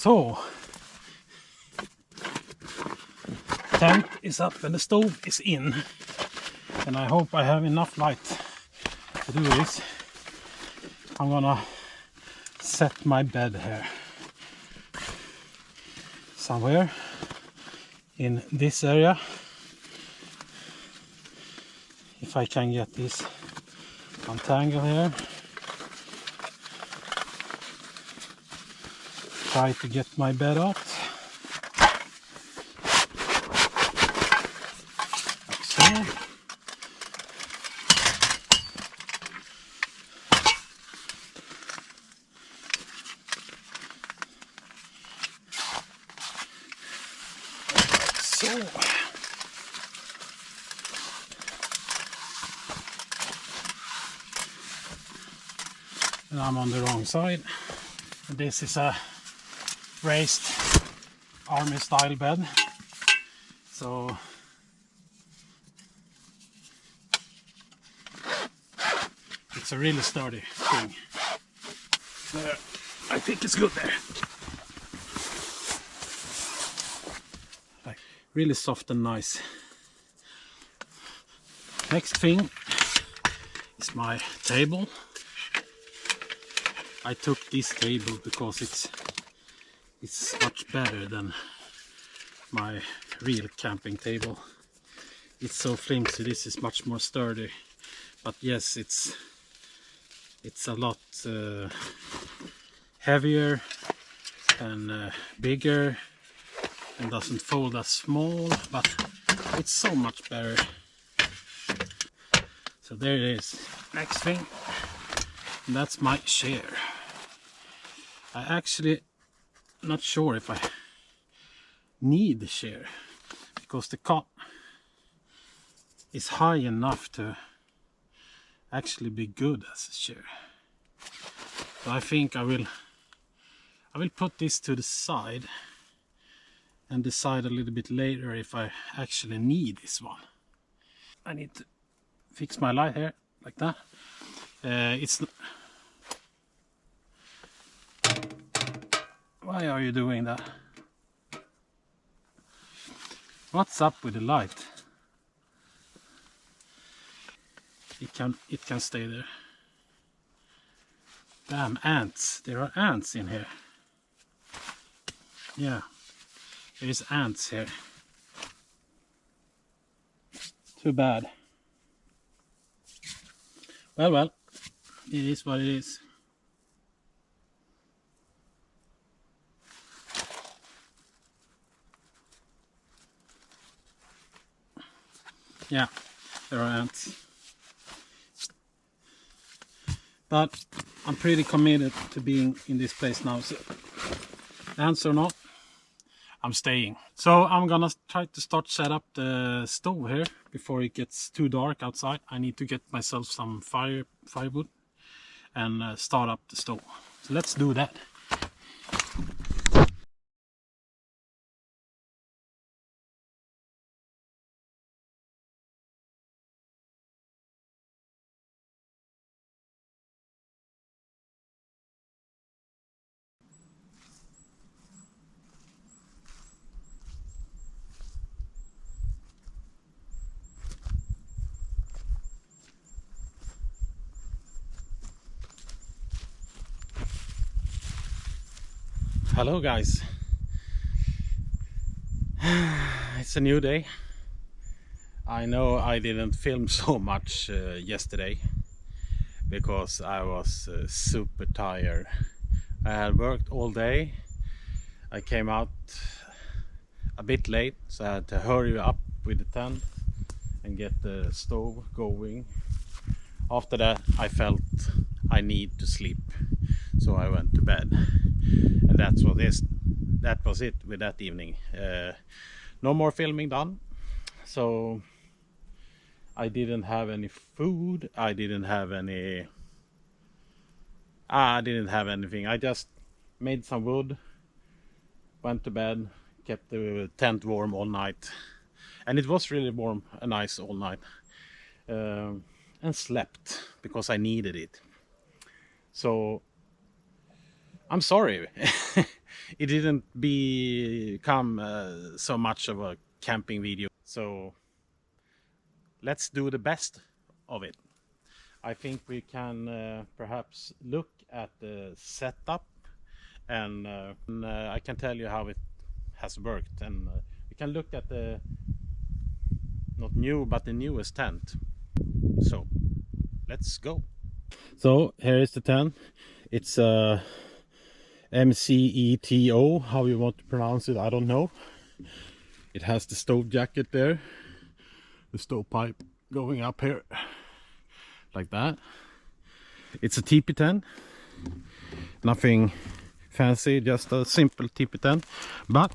So, tent is up and the stove is in, and I hope I have enough light to do this. I'm gonna set my bed here somewhere in this area, if I can get this untangled here. Try to get my bed out. Like so. So. And I'm on the wrong side. This is a raised army style bed, so it's a really sturdy thing. There, I think it's good there. Like really soft and nice. Next thing is my table. I took this table because it's much better than my real camping table. It's so flimsy. This is much more sturdy, but yes, it's a lot heavier and bigger and doesn't fold as small, but it's so much better. So there it is. Next thing, and that's my chair. I actually not sure if I need the chair, because the cot is high enough to actually be good as a chair. So I think I will put this to the side and decide a little bit later if I actually need this one. I need to fix my light here like that. Why are you doing that? What's up with the light? It can stay there. Damn ants! There are ants in here. Yeah, there is ants here. Too bad. Well, it is what it is. Yeah, there are ants. But I'm pretty committed to being in this place now, so ants or not, I'm staying. So I'm gonna try to start set up the stove here before it gets too dark outside. I need to get myself some firewood and start up the stove. So let's do that. Hello guys, it's a new day. I know I didn't film so much yesterday because I was super tired. I had worked all day. I came out a bit late, so I had to hurry up with the tent and get the stove going. After that I felt I need to sleep, so I went to bed, and that was it with that evening. No more filming done. So I didn't have any food, I didn't have anything. I just made some wood, went to bed, kept the tent warm all night, and it was really warm and nice all night, and slept because I needed it. So I'm sorry it didn't become so much of a camping video. So let's do the best of it. I think we can perhaps look at the setup, and I can tell you how it has worked, and we can look at the not new but the newest tent. So let's go. So here is the tent. It's MCETO, how you want to pronounce it, I don't know. It has the stove jacket there, the stove pipe going up here like that. It's a teepee tent, nothing fancy, just a simple teepee tent, but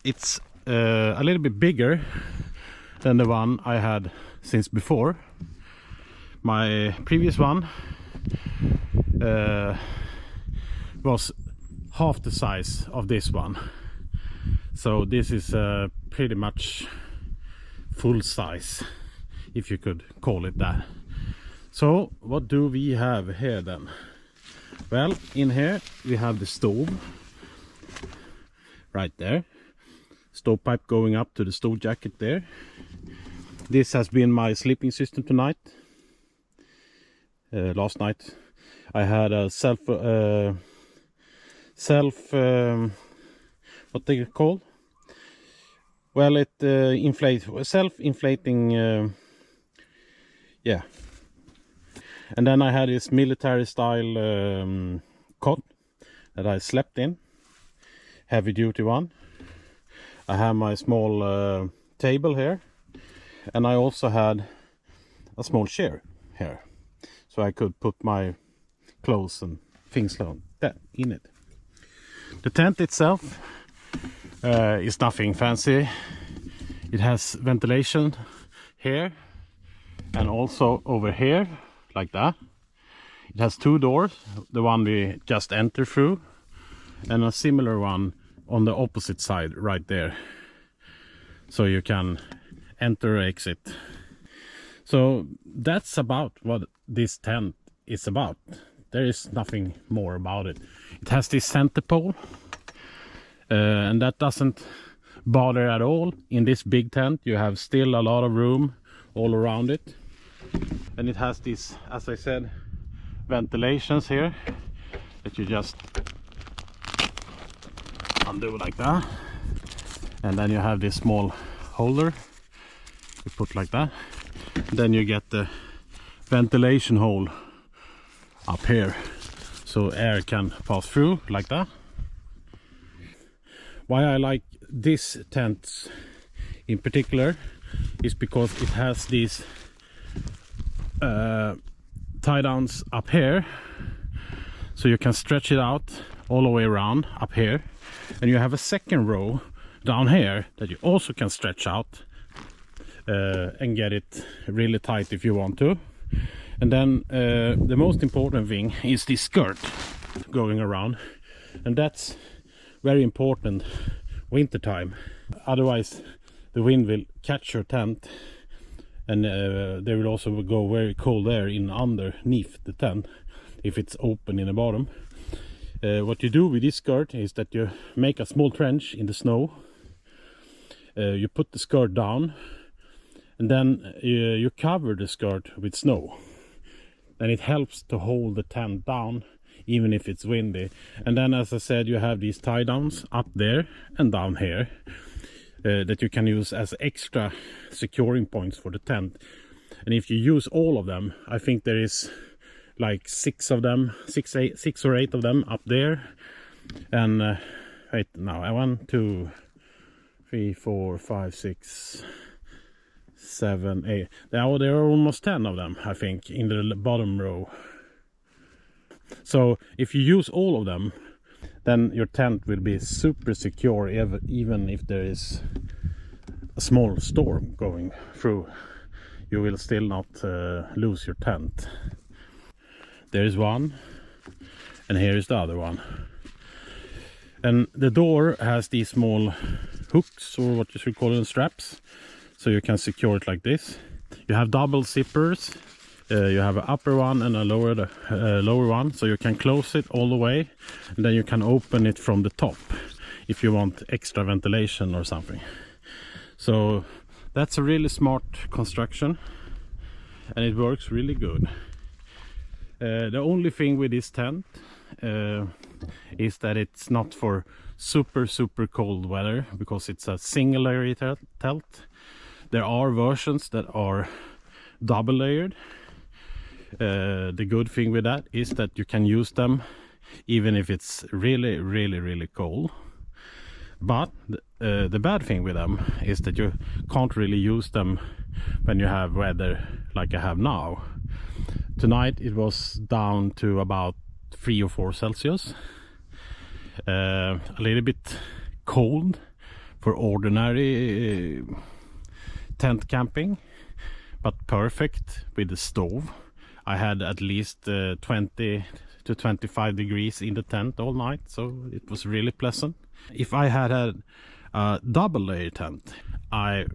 it's a little bit bigger than the one I had since before. My previous one was half the size of this one, so this is pretty much full size, if you could call it that. So what do we have here then? Well, in here we have the stove right there, stovepipe going up to the stove jacket there. This has been my sleeping system tonight. Last night I had a what they call? Well, it self-inflating, yeah. And then I had this military style cot that I slept in, heavy duty one. I have my small table here, and I also had a small chair here, so I could put my clothes and things like that in it. The tent itself is nothing fancy. It has ventilation here and also over here, like that. It has two doors, the one we just entered through, and a similar one on the opposite side right there, so you can enter or exit. So that's about what this tent is about. There is nothing more about it. It has this center pole, and that doesn't bother at all. In this big tent you have still a lot of room all around it, and it has this, as I said, ventilations here that you just undo like that, and then you have this small holder you put like that, and then you get the ventilation hole up here so air can pass through like that. Why I like this tent in particular is because it has these tie downs up here, so you can stretch it out all the way around up here, and you have a second row down here that you also can stretch out and get it really tight if you want to. And then the most important thing is this skirt going around, and that's very important wintertime. Otherwise the wind will catch your tent, and there will also go very cold air in underneath the tent if it's open in the bottom. What you do with this skirt is that you make a small trench in the snow, you put the skirt down, and then you cover the skirt with snow, and it helps to hold the tent down even if it's windy. And then, as I said, you have these tie downs up there and down here that you can use as extra securing points for the tent. And if you use all of them, I think there is like six or eight of them up there, and wait, now 1, 2, 3, 4, 5, 6, 7, 8. There are almost 10 of them, I think, in the bottom row. So if you use all of them, then your tent will be super secure, even if there is a small storm going through. You will still not lose your tent. There is one, and here is the other one. And the door has these small hooks, or what you should call them, straps, so you can secure it like this. You have double zippers You have an upper one and a lower one, so you can close it all the way, and then you can open it from the top if you want extra ventilation or something. So that's a really smart construction, and it works really good. The only thing with this tent is that it's not for super cold weather, because it's a single layer tent. There are versions that are double layered. The good thing with that is that you can use them even if it's really cold. But the bad thing with them is that you can't really use them when you have weather like I have now. Tonight it was down to about 3 or 4 Celsius. A little bit cold for ordinary tent camping, but perfect with the stove. I had at least 20 to 25 degrees in the tent all night, so it was really pleasant. If I had a double layer tent, I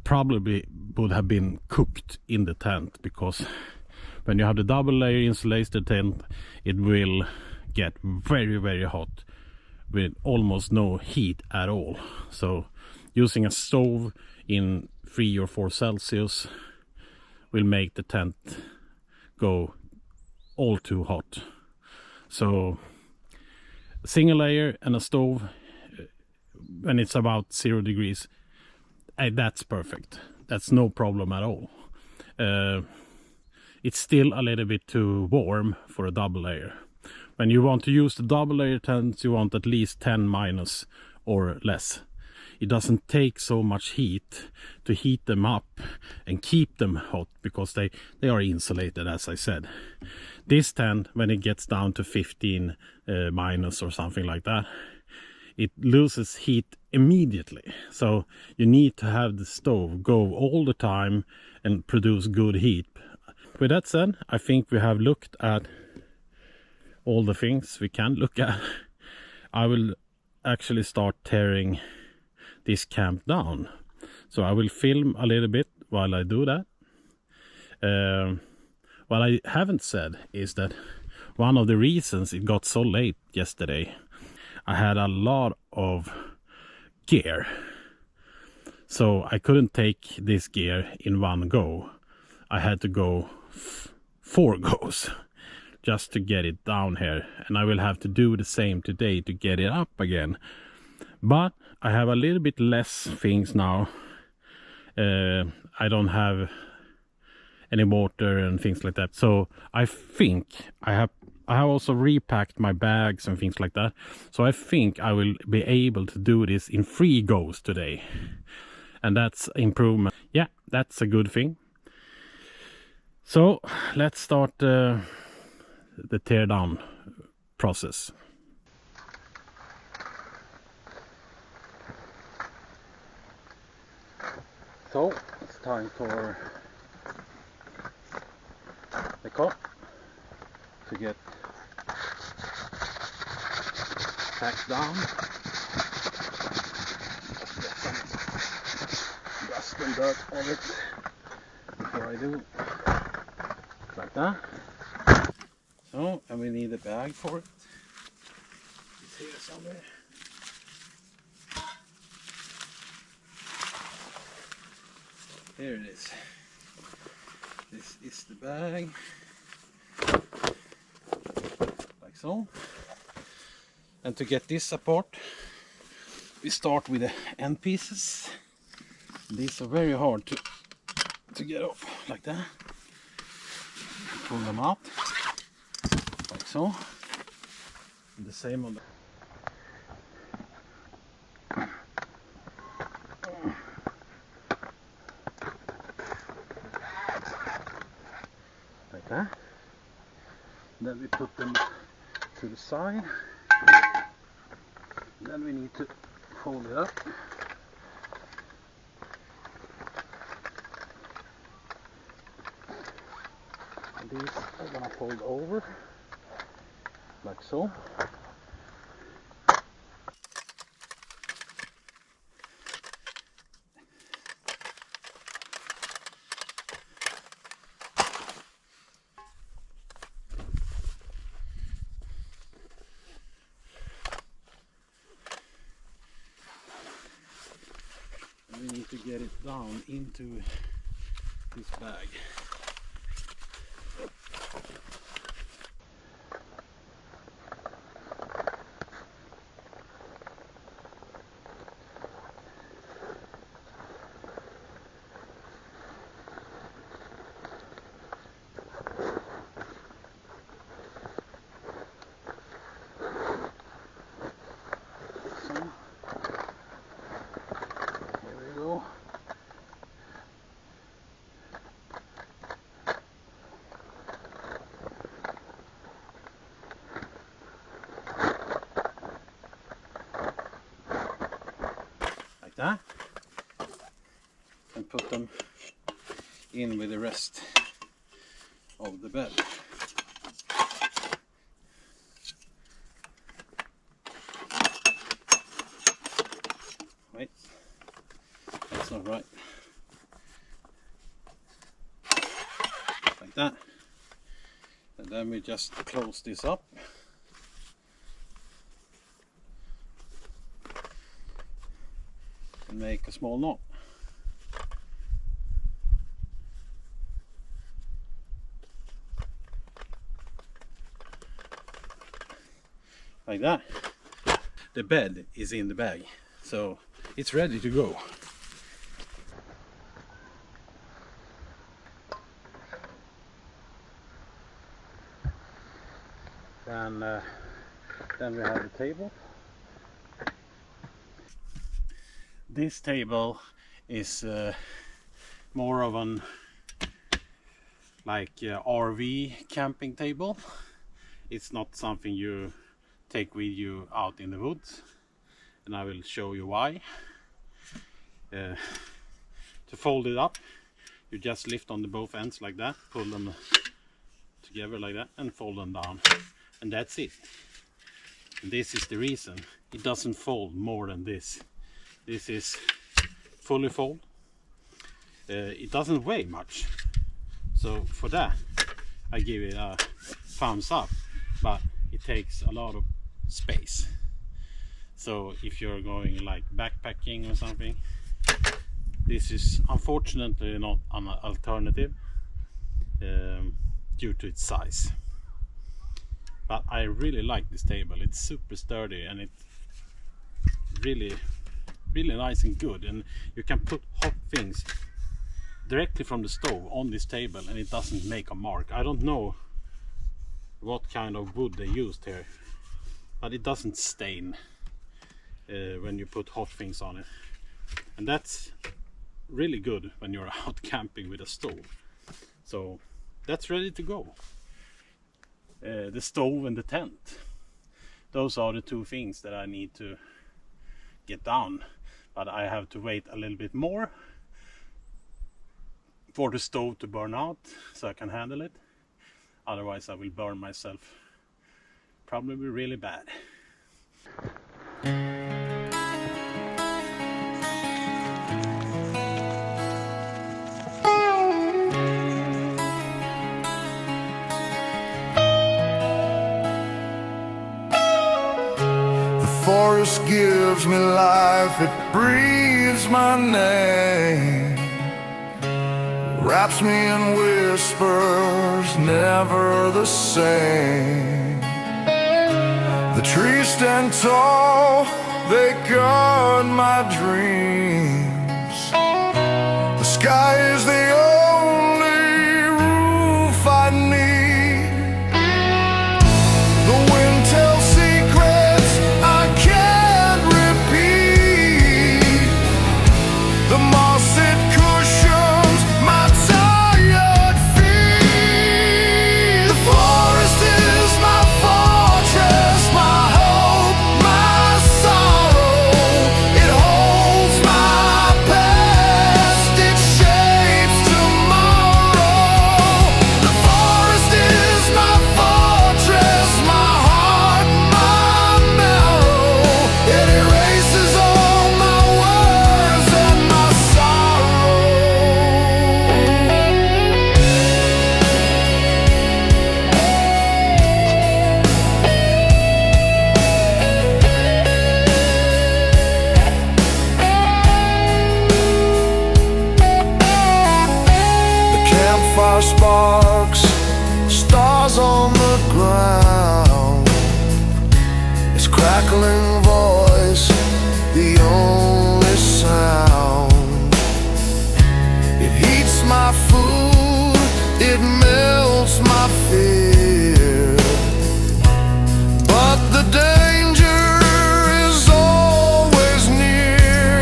probably would have been cooked in the tent, because when you have the double layer insulated tent, it will get very hot with almost no heat at all. So using a stove in 3 or 4 Celsius will make the tent go all too hot. So single layer and a stove when it's about 0 degrees, that's perfect. That's no problem at all. It's still a little bit too warm for a double layer. When you want to use the double layer tents, you want at least 10 minus or less. It doesn't take so much heat to heat them up and keep them hot, because they are insulated, as I said. This tent, when it gets down to 15 minus or something like that, it loses heat immediately. So you need to have the stove go all the time and produce good heat. With that said, I think we have looked at all the things we can look at. I will actually start tearing this camp down, so I will film a little bit while I do that. What I haven't said is that one of the reasons it got so late yesterday, I had a lot of gear, so I couldn't take this gear in one go. I had to go 4 goes just to get it down here, and I will have to do the same today to get it up again. But I have a little bit less things now. I don't have any mortar and things like that, so I think I have also repacked my bags and things like that, so I think I will be able to do this in 3 goes today, and that's improvement. Yeah, that's a good thing. So let's start the teardown process. So it's time for the cot to get packed down. Just get some dust and dirt on it before I do, like that. So, and we need a bag for it. It's here somewhere. Here it is. This is the bag, like so. And to get this apart, we start with the end pieces. These are very hard to get off, like that. Pull them out, like so. And the same on the like that. Then we put them to the side. Then we need to fold it up. And these are gonna fold over, like so. get it down into this bag. Like that, and put them in with the rest of the bed. Wait, that's not right. Like that, and then we just close this up. And make a small knot. Like that. The bed is in the bag, so it's ready to go. And then we have the table. This table is more of an RV camping table. It's not something you take with you out in the woods, and I will show you why. To fold it up, you just lift on the both ends like that, pull them together like that, and fold them down, and that's it. And this is the reason it doesn't fold more than this. This is fully fold. It doesn't weigh much, so for that I give it a thumbs up, but it takes a lot of space. So if you're going like backpacking or something, this is unfortunately not an alternative due to its size. But I really like this table. It's super sturdy, and it's really nice and good, and you can put hot things directly from the stove on this table and it doesn't make a mark. I don't know what kind of wood they used here, but it doesn't stain when you put hot things on it, and that's really good when you're out camping with a stove. So that's ready to go. The stove and the tent, those are the two things that I need to get down, but I have to wait a little bit more for the stove to burn out so I can handle it. Otherwise I will burn myself probably really bad. Forest gives me life, it breathes my name, wraps me in whispers, never the same. The trees stand tall, they guard my dreams. The sky is the only roof I need. The wind tells secrets I can't repeat. The moss it cushions my tired feet. The forest is my fortress, my hope, my sorrow. It holds my past, it shapes holds my fear, but the danger is always near.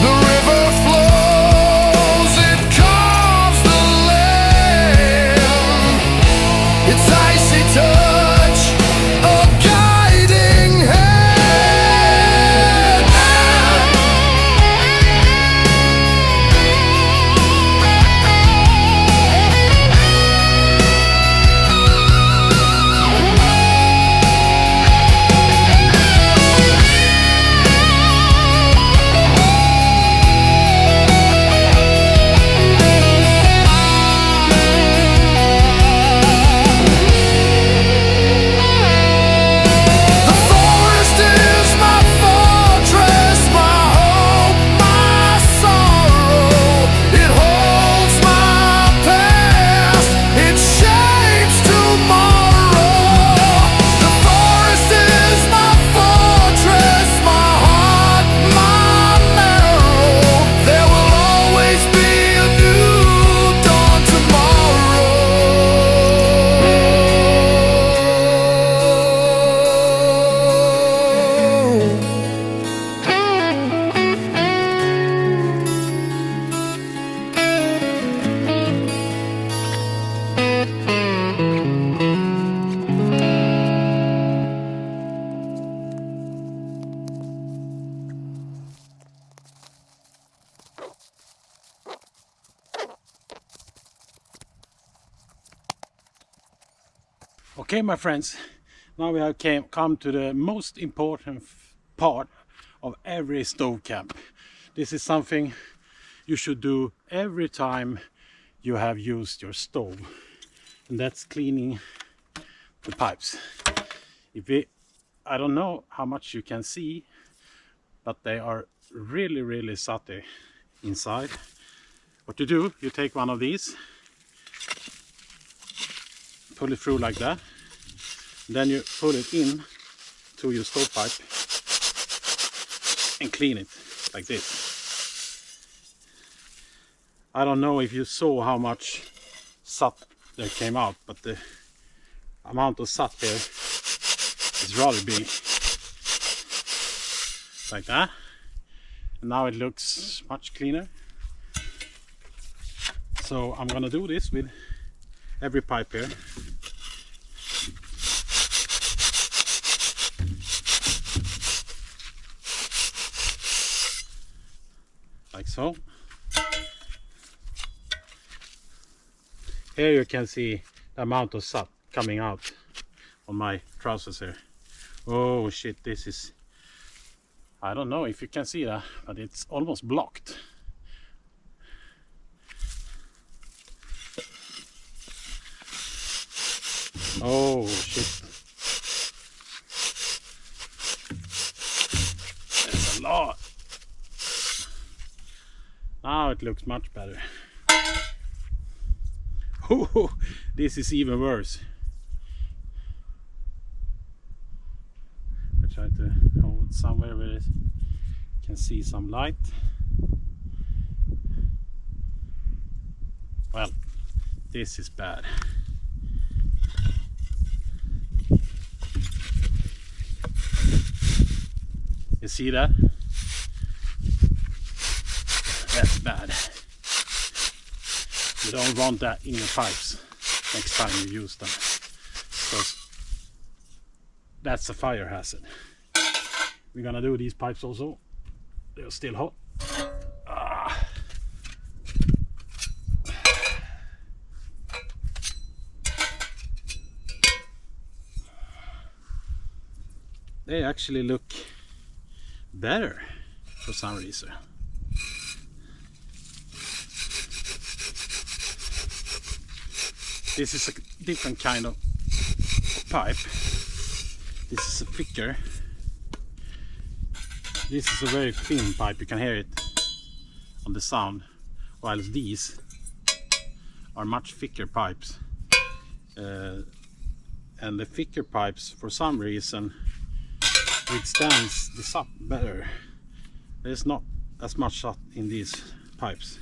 The river flows, it carves the land. Its icy touch, a guiding hand. The forest is my fortress, my hope, my sorrow. It holds my past, it shapes tomorrow. The forest is my fortress, my heart, my marrow. There will always be a new dawn tomorrow. Okay, my friends, now we have come to the most important part of every stove camp. This is something you should do every time you have used your stove, and that's cleaning the pipes. I don't know how much you can see, but they are really sooty inside. What you do, you take one of these, pull it through like that, then you pull it in to your stovepipe and clean it like this. I don't know if you saw how much soot there came out, but the amount of soot here is rather big. Like that. And now it looks much cleaner. So I'm gonna do this with every pipe here. Like so. Here you can see the amount of soot coming out on my trousers here. Oh shit, this is, I don't know if you can see that, but it's almost blocked. Oh shit. That's a lot. Now it looks much better. Oh, this is even worse. I try to hold somewhere where you can see some light. Well, this is bad. You see that? That's bad. You don't want that in your pipes next time you use them, because that's a fire hazard. We're gonna do these pipes also. They're still hot. They actually look better for some reason. This is a different kind of pipe. This is a thicker. This is a very thin pipe, you can hear it on the sound, whilst these are much thicker pipes. And the thicker pipes, for some reason, withstands the soot better. There's not as much soot in these pipes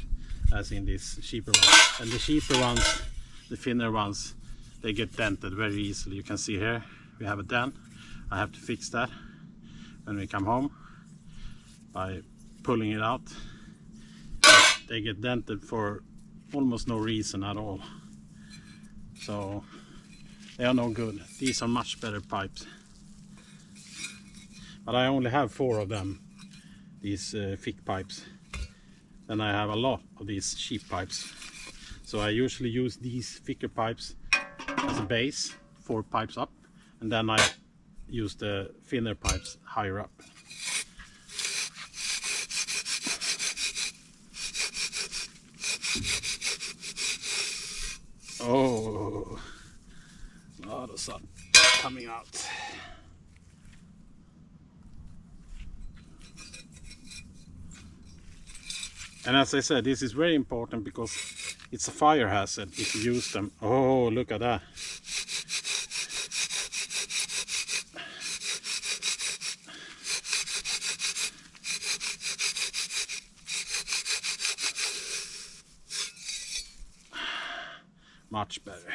as in these cheaper ones, and the cheaper ones the thinner ones, they get dented very easily. You can see here we have a dent. I have to fix that when we come home by pulling it out. They get dented for almost no reason at all, so they are no good. These are much better pipes, but I only have 4 of them, these thick pipes, and I have a lot of these cheap pipes. So I usually use these thicker pipes as a base, 4 pipes up, and then I use the thinner pipes higher up. Oh, a lot of sun coming out. And as I said, this is very important because it's a fire hazard if you use them. Oh, look at that. Much better.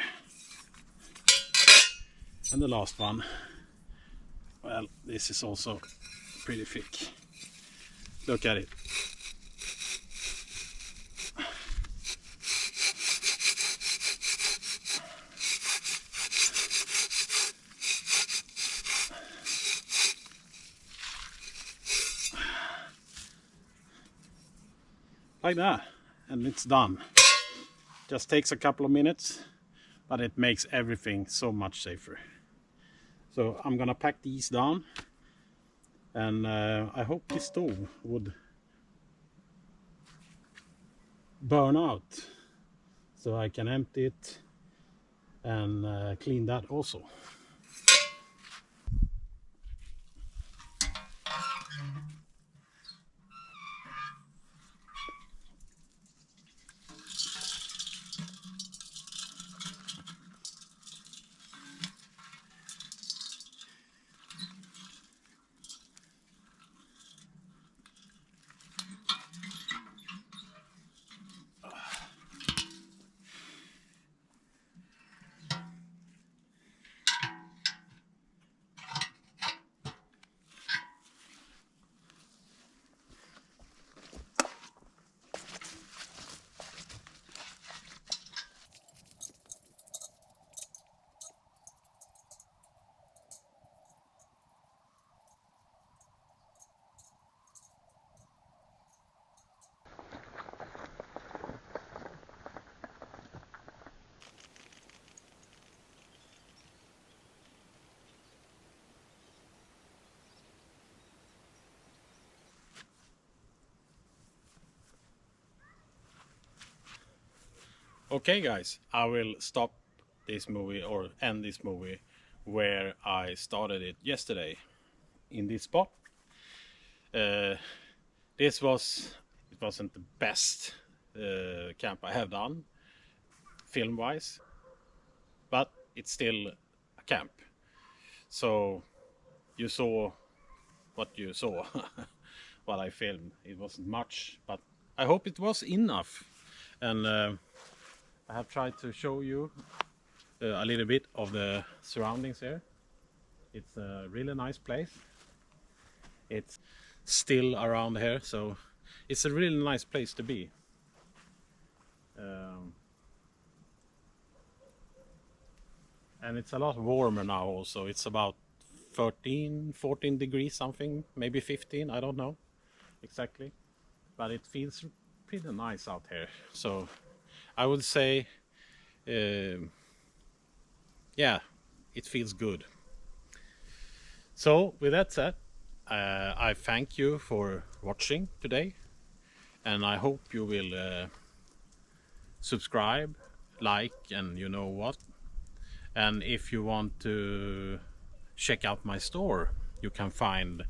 And the last one, well, this is also pretty thick. Look at it. Like that, and it's done. Just takes a couple of minutes, but it makes everything so much safer. So I'm gonna pack these down, and I hope this stove would burn out so I can empty it and clean that also. Okay guys, I will stop this movie or end this movie where I started it yesterday, in this spot. It wasn't the best camp I have done film wise, but it's still a camp. So you saw what you saw. What I filmed, it wasn't much, but I hope it was enough. And I have tried to show you a little bit of the surroundings here. It's a really nice place. It's still around here, so it's a really nice place to be. And it's a lot warmer now also. It's about 13, 14 degrees something, maybe 15, I don't know exactly. But it feels pretty nice out here. So I would say, yeah, it feels good. So with that said, I thank you for watching today, and I hope you will subscribe, like, and you know what. And if you want to check out my store, you can find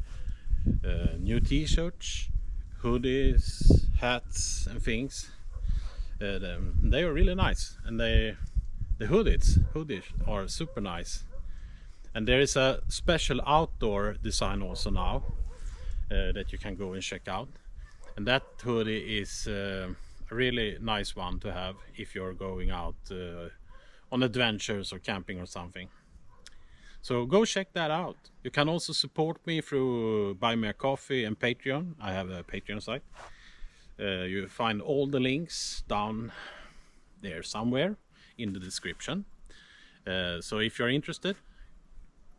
new t-shirts, hoodies, hats and things. They are really nice, and the hoodies are super nice. And there is a special outdoor design also now that you can go and check out. And that hoodie is a really nice one to have if you're going out on adventures or camping or something. So go check that out. You can also support me through Buy Me a Coffee and Patreon. I have a Patreon site. You find all the links down there somewhere in the description. So if you're interested,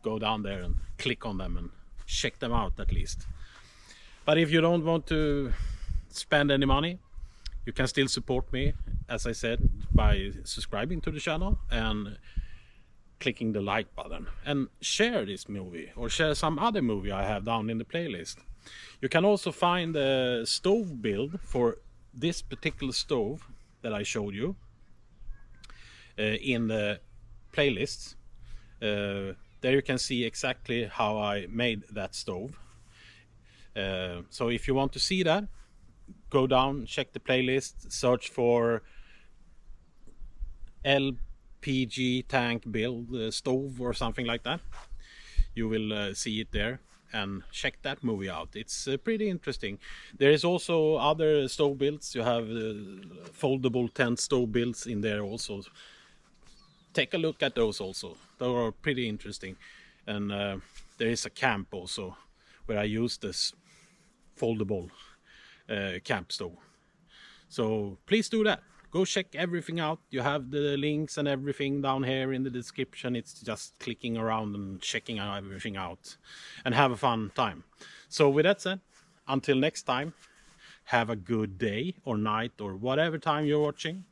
go down there and click on them and check them out at least. But if you don't want to spend any money, you can still support me, as I said, by subscribing to the channel and clicking the like button, and share this movie or share some other movie I have down in the playlist. You can also find the stove build for this particular stove that I showed you in the playlists. There you can see exactly how I made that stove. So if you want to see that, go down, check the playlist, search for LPG tank build stove or something like that. You will see it there, and check that movie out. It's pretty interesting. There is also other stove builds. You have foldable tent stove builds in there also. Take a look at those also. They are pretty interesting. And there is a camp also where I use this foldable camp stove. So please do that. Go check everything out. You have the links and everything down here in the description. It's just clicking around and checking everything out and have a fun time. So with that said, until next time, have a good day or night or whatever time you're watching,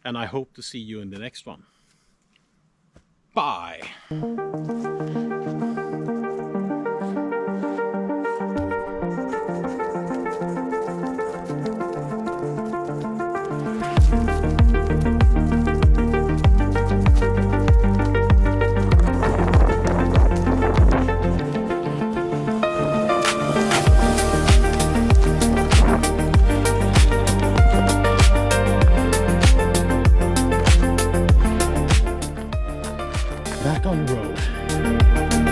and I hope to see you in the next one. Bye. Back on the road.